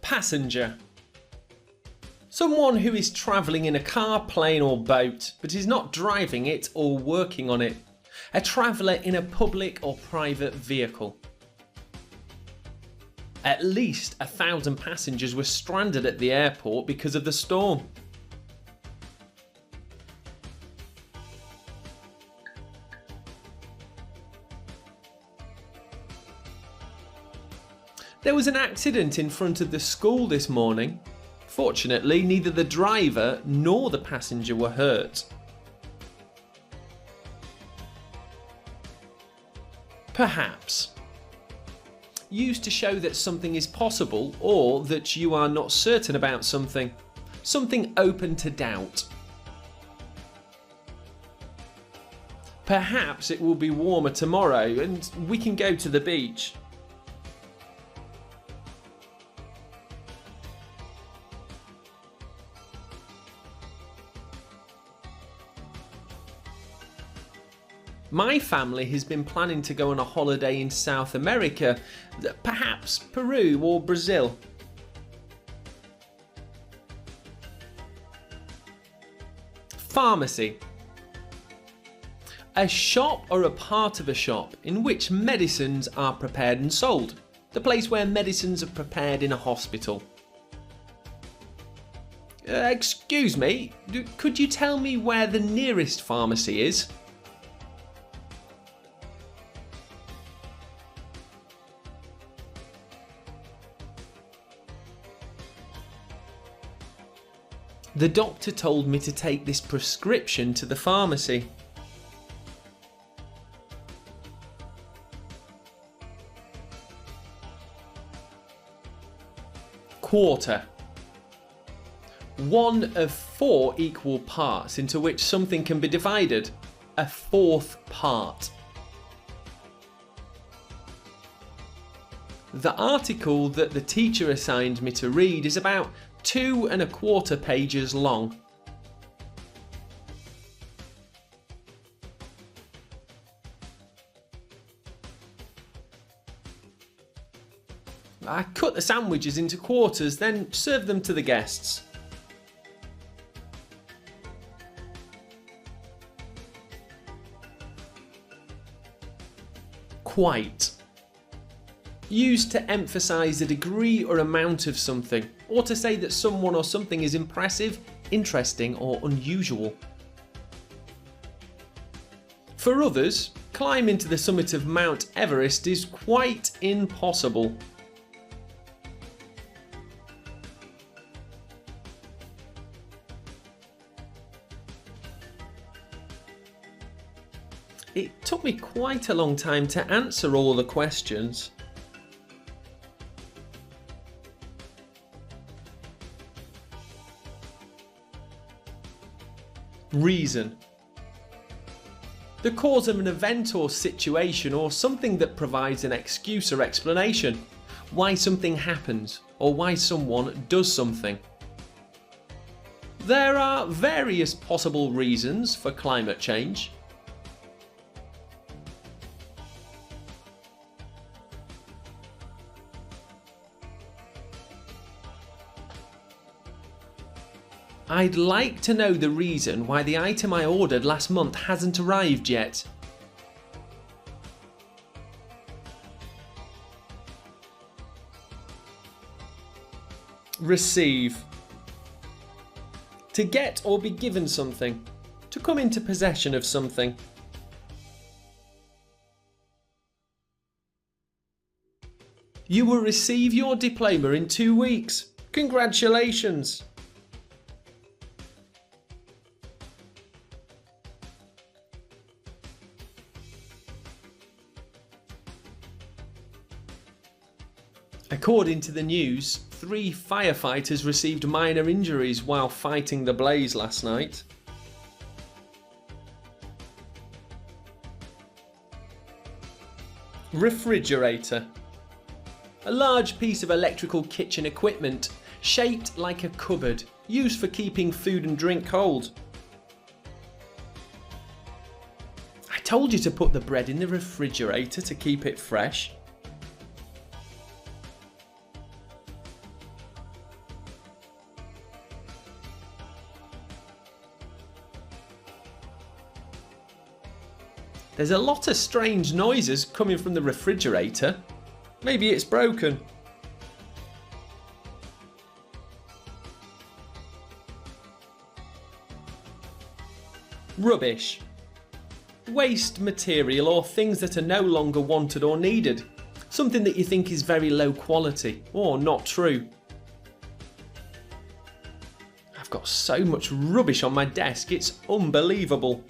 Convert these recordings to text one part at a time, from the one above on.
Passenger. Someone who is travelling in a car, plane or boat, but is not driving it or working on it. A traveller in a public or private vehicle. At least 1,000 passengers were stranded at the airport because of the storm. There was an accident in front of the school this morning. Fortunately, neither the driver nor the passenger were hurt. Perhaps. Used to show that something is possible or that you are not certain about something. Something open to doubt. Perhaps it will be warmer tomorrow and we can go to the beach. My family has been planning to go on a holiday in South America, perhaps Peru or Brazil. Pharmacy. A shop or a part of a shop in which medicines are prepared and sold. The place where medicines are prepared in a hospital. Excuse me, could you tell me where the nearest pharmacy is? The doctor told me to take this prescription to the pharmacy. Quarter. One of 4 equal parts into which something can be divided. A fourth part. The article that the teacher assigned me to read is about 2 1/4 pages long. I cut the sandwiches into quarters, then served them to the guests. Quite. Used to emphasize a degree or amount of something, or to say that someone or something is impressive, interesting or unusual. For others, climbing to the summit of Mount Everest is quite impossible. It took me quite a long time to answer all the questions. Reason. The cause of an event or situation or something that provides an excuse or explanation. Why something happens or why someone does something. There are various possible reasons for climate change. I'd like to know the reason why the item I ordered last month hasn't arrived yet. Receive. To get or be given something. To come into possession of something. You will receive your diploma in 2 weeks. Congratulations! According to the news, 3 firefighters received minor injuries while fighting the blaze last night. Refrigerator. A large piece of electrical kitchen equipment, shaped like a cupboard, used for keeping food and drink cold. I told you to put the bread in the refrigerator to keep it fresh. There's a lot of strange noises coming from the refrigerator. Maybe it's broken. Rubbish. Waste material or things that are no longer wanted or needed. Something that you think is very low quality or not true. I've got so much rubbish on my desk, it's unbelievable.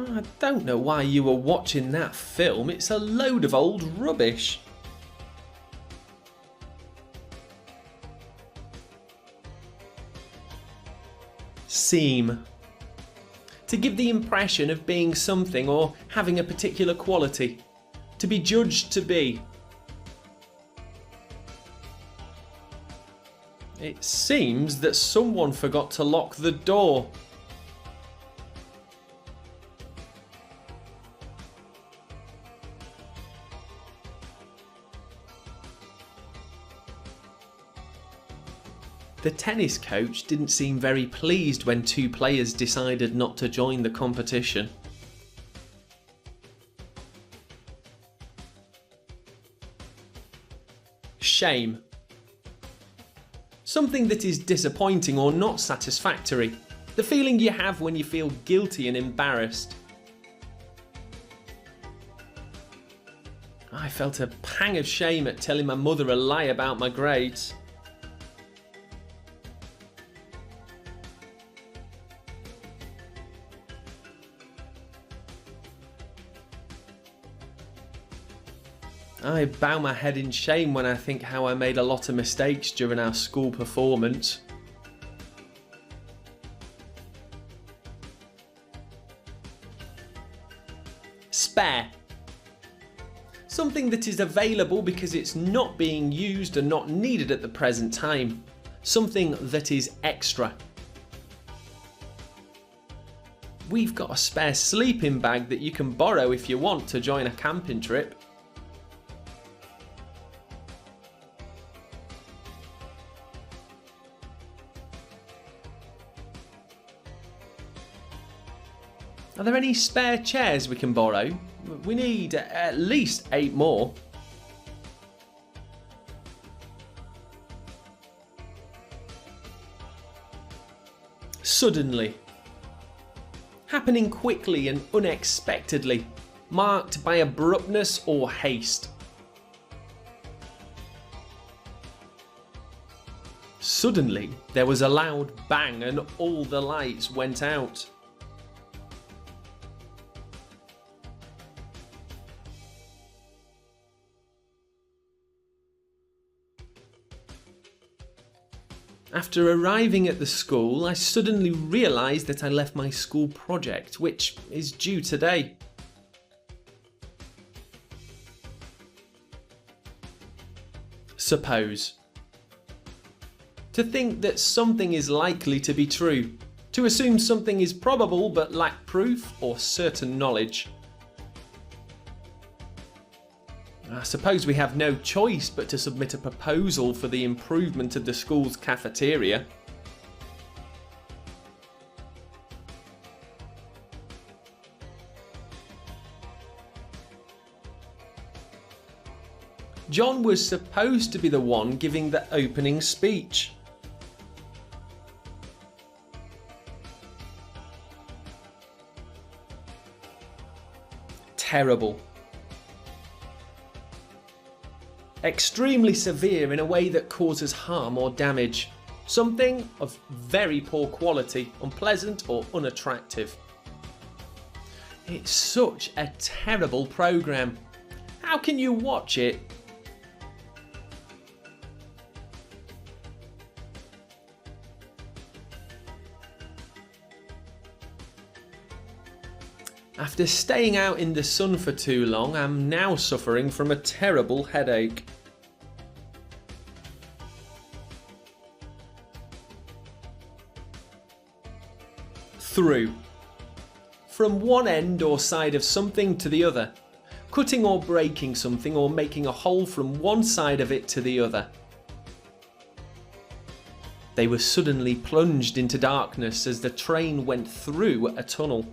I don't know why you were watching that film, it's a load of old rubbish. Seem. To give the impression of being something or having a particular quality. To be judged to be. It seems that someone forgot to lock the door. The tennis coach didn't seem very pleased when two players decided not to join the competition. Shame. Something that is disappointing or not satisfactory. The feeling you have when you feel guilty and embarrassed. I felt a pang of shame at telling my mother a lie about my grades. I bow my head in shame when I think how I made a lot of mistakes during our school performance. Spare. Something that is available because it's not being used and not needed at the present time. Something that is extra. We've got a spare sleeping bag that you can borrow if you want to join a camping trip. Are there any spare chairs we can borrow? We need at least 8 more. Suddenly. Happening quickly and unexpectedly, marked by abruptness or haste. Suddenly, there was a loud bang and all the lights went out. After arriving at the school, I suddenly realised that I left my school project, which is due today. Suppose. To think that something is likely to be true. To assume something is probable but lack proof or certain knowledge. I suppose we have no choice but to submit a proposal for the improvement of the school's cafeteria. John was supposed to be the one giving the opening speech. Terrible. Extremely severe in a way that causes harm or damage. Something of very poor quality, unpleasant or unattractive. It's such a terrible programme. How can you watch it? After staying out in the sun for too long, I'm now suffering from a terrible headache. Through. From one end or side of something to the other. cutting or breaking something or making a hole from one side of it to the other. They were suddenly plunged into darkness as the train went through a tunnel.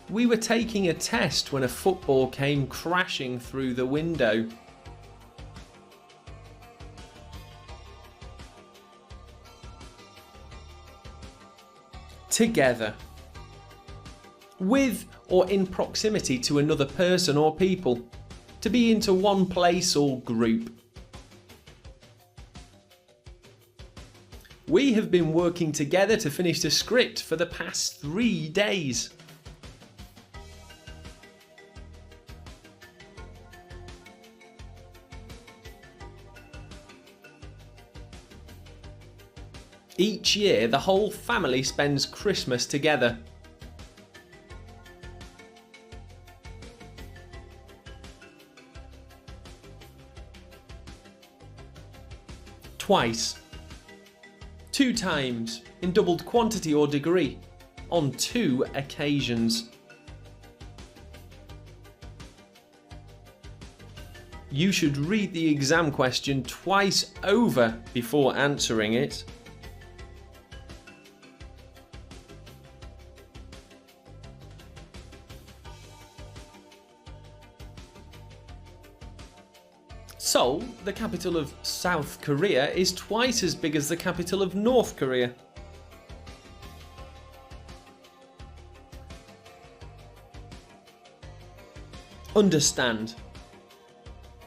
We were taking a test when a football came crashing through the window. Together. With or in proximity to another person or people. To be into one place or group. We have been working together to finish the script for the past 3 days. Each year, the whole family spends Christmas together. Twice. 2 times, in doubled quantity or degree, on 2 occasions. You should read the exam question twice over before answering it. Seoul, the capital of South Korea, is twice as big as the capital of North Korea. Understand.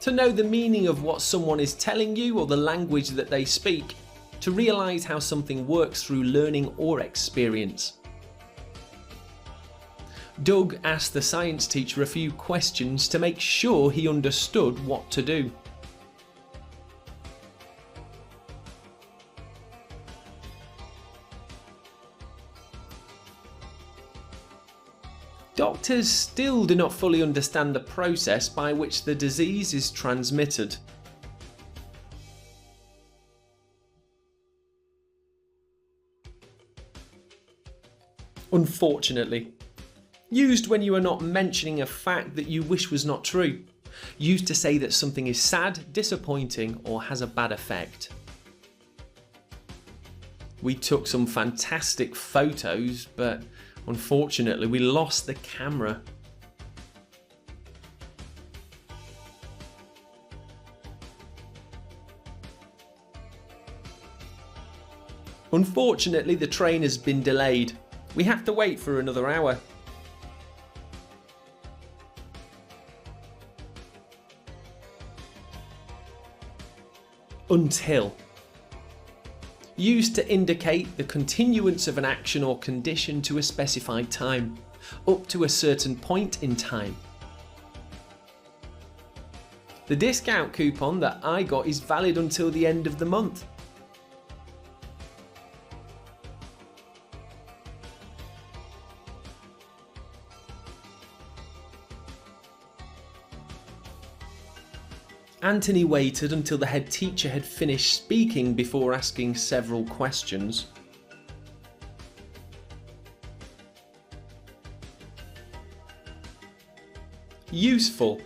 To know the meaning of what someone is telling you or the language that they speak. To realise how something works through learning or experience. Doug asked the science teacher a few questions to make sure he understood what to do. Doctors still do not fully understand the process by which the disease is transmitted. Unfortunately. Used when you are not mentioning a fact that you wish was not true. Used to say that something is sad, disappointing, or has a bad effect. We took some fantastic photos, but unfortunately we lost the camera. Unfortunately, the train has been delayed. We have to wait for another hour. Until. Used to indicate the continuance of an action or condition to a specified time, up to a certain point in time. The discount coupon that I got is valid until the end of the month. Anthony waited until the head teacher had finished speaking before asking several questions. Useful.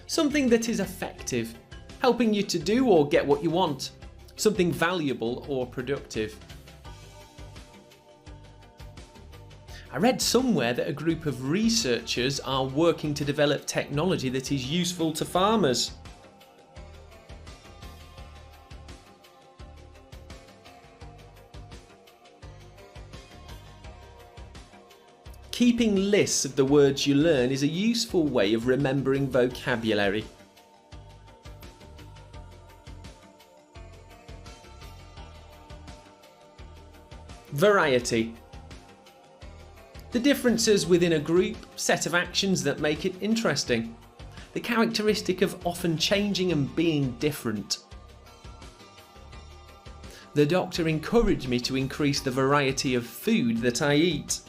Something that is effective, helping you to do or get what you want. Something valuable or productive. I read somewhere that a group of researchers are working to develop technology that is useful to farmers. Keeping lists of the words you learn is a useful way of remembering vocabulary. Variety. The differences within a group, set of actions that make it interesting. The characteristic of often changing and being different. The doctor encouraged me to increase the variety of food that I eat.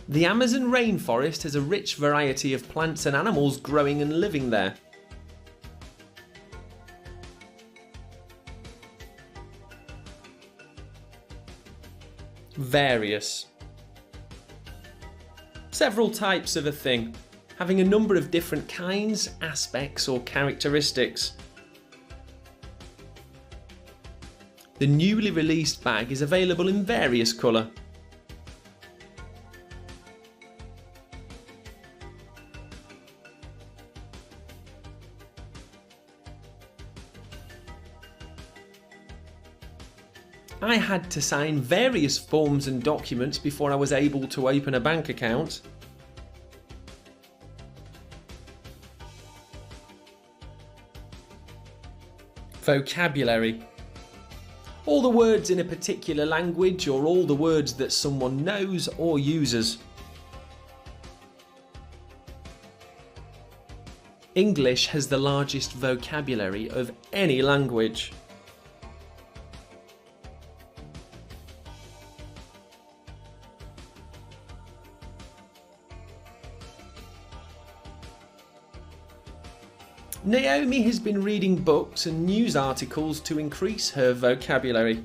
The Amazon rainforest has a rich variety of plants and animals growing and living there. Various. Several types of a thing, having a number of different kinds, aspects or characteristics. The newly released bag is available in various colour. I had to sign various forms and documents before I was able to open a bank account. Vocabulary. All the words in a particular language or all the words that someone knows or uses. English has the largest vocabulary of any language. Naomi has been reading books and news articles to increase her vocabulary.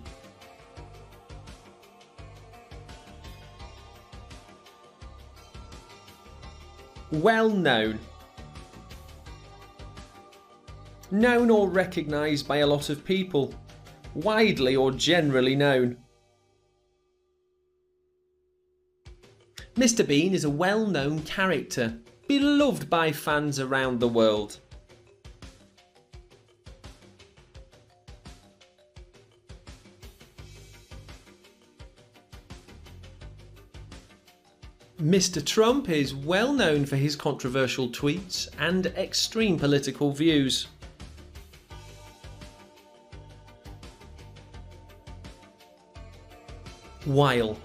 Well known. Known or recognised by a lot of people. Widely or generally known. Mr. Bean is a well-known character, beloved by fans around the world. Mr. Trump is well known for his controversial tweets and extreme political views. While.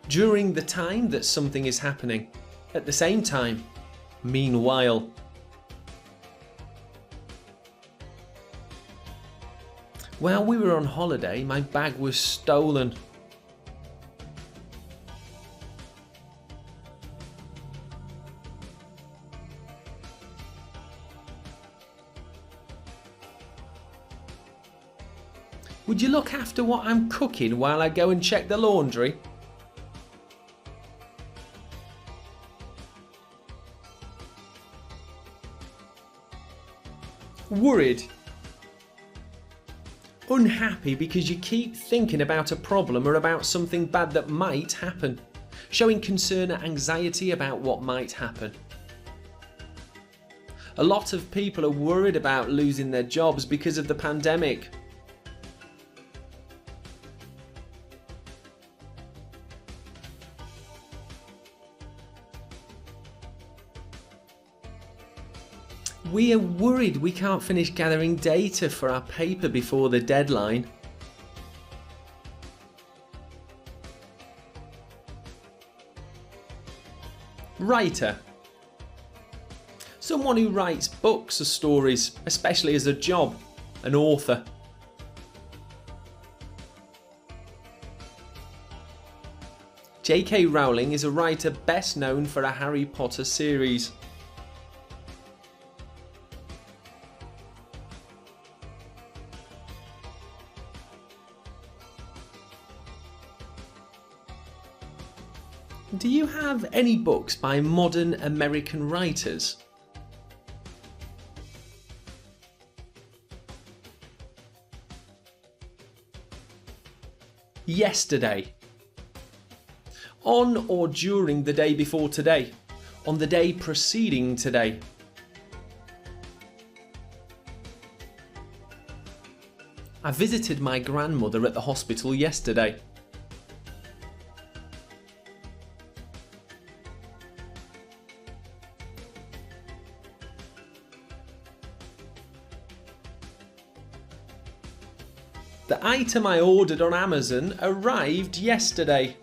During the time that something is happening. At the same time. Meanwhile. While we were on holiday, my bag was stolen. Would you look after what I'm cooking while I go and check the laundry? Worried. Unhappy because you keep thinking about a problem or about something bad that might happen. Showing concern or anxiety about what might happen. A lot of people are worried about losing their jobs because of the pandemic. We are worried we can't finish gathering data for our paper before the deadline. Writer. Someone who writes books or stories, especially as a job, an author. J.K. Rowling is a writer best known for a Harry Potter series. Do you have any books by modern American writers? Yesterday. On or during the day before today. On the day preceding today. I visited my grandmother at the hospital yesterday. The item I ordered on Amazon arrived yesterday.